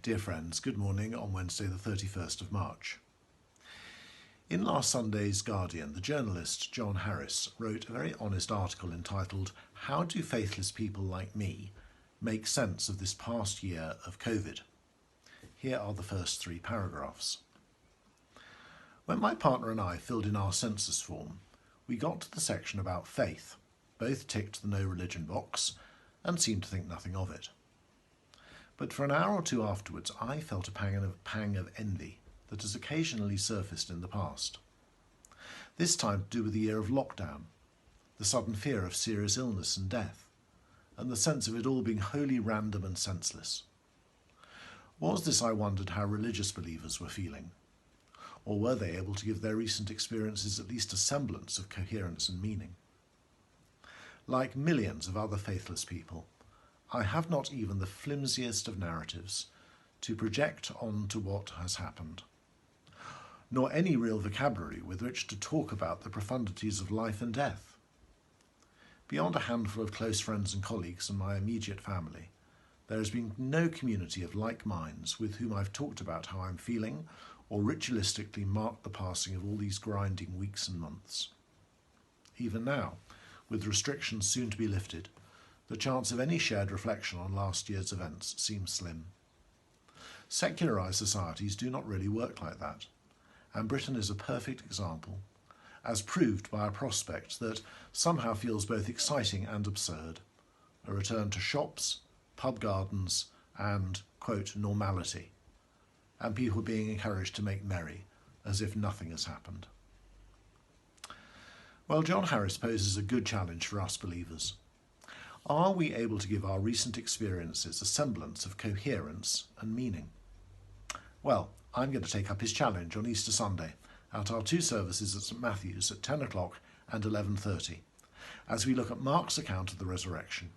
Dear friends, good morning on Wednesday the 31st of March. In last Sunday's Guardian, the journalist John Harris wrote a very honest article entitled "How do faithless people like me make sense of this past year of COVID?" Here are the first 3 paragraphs. When my partner and I filled in our census form, we got to the section about faith, both ticked the no religion box and seemed to think nothing of it. But for an hour or 2 afterwards, I felt a pang of envy that has occasionally surfaced in the past. This time to do with the year of lockdown, the sudden fear of serious illness and death, and the sense of it all being wholly random and senseless. Was this, I wondered, how religious believers were feeling? Or were they able to give their recent experiences at least a semblance of coherence and meaning? Like millions of other faithless people, I have not even the flimsiest of narratives to project onto what has happened, nor any real vocabulary with which to talk about the profundities of life and death. Beyond a handful of close friends and colleagues and my immediate family, there has been no community of like minds with whom I've talked about how I'm feeling or ritualistically marked the passing of all these grinding weeks and months. Even now, with restrictions soon to be lifted, the chance of any shared reflection on last year's events seems slim. Secularised societies do not really work like that, and Britain is a perfect example, as proved by a prospect that somehow feels both exciting and absurd: a return to shops, pub gardens and, quote, normality, and people being encouraged to make merry as if nothing has happened. Well, John Harris poses a good challenge for us believers. Are we able to give our recent experiences a semblance of coherence and meaning? Well, I'm going to take up his challenge on Easter Sunday at our 2 services at St Matthew's at 10 o'clock and 11:30, as we look at Mark's account of the resurrection.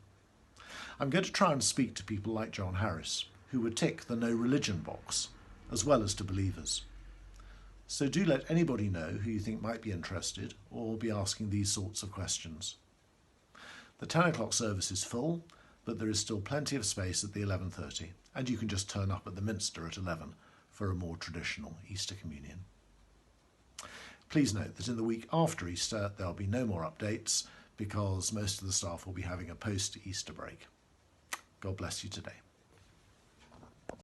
I'm going to try and speak to people like John Harris, who would tick the no religion box, as well as to believers. So do let anybody know who you think might be interested or be asking these sorts of questions. The 10 o'clock service is full, but there is still plenty of space at the 11:30, and you can just turn up at the Minster at 11 for a more traditional Easter communion. Please note that in the week after Easter there'll be no more updates because most of the staff will be having a post-Easter break. God bless you today.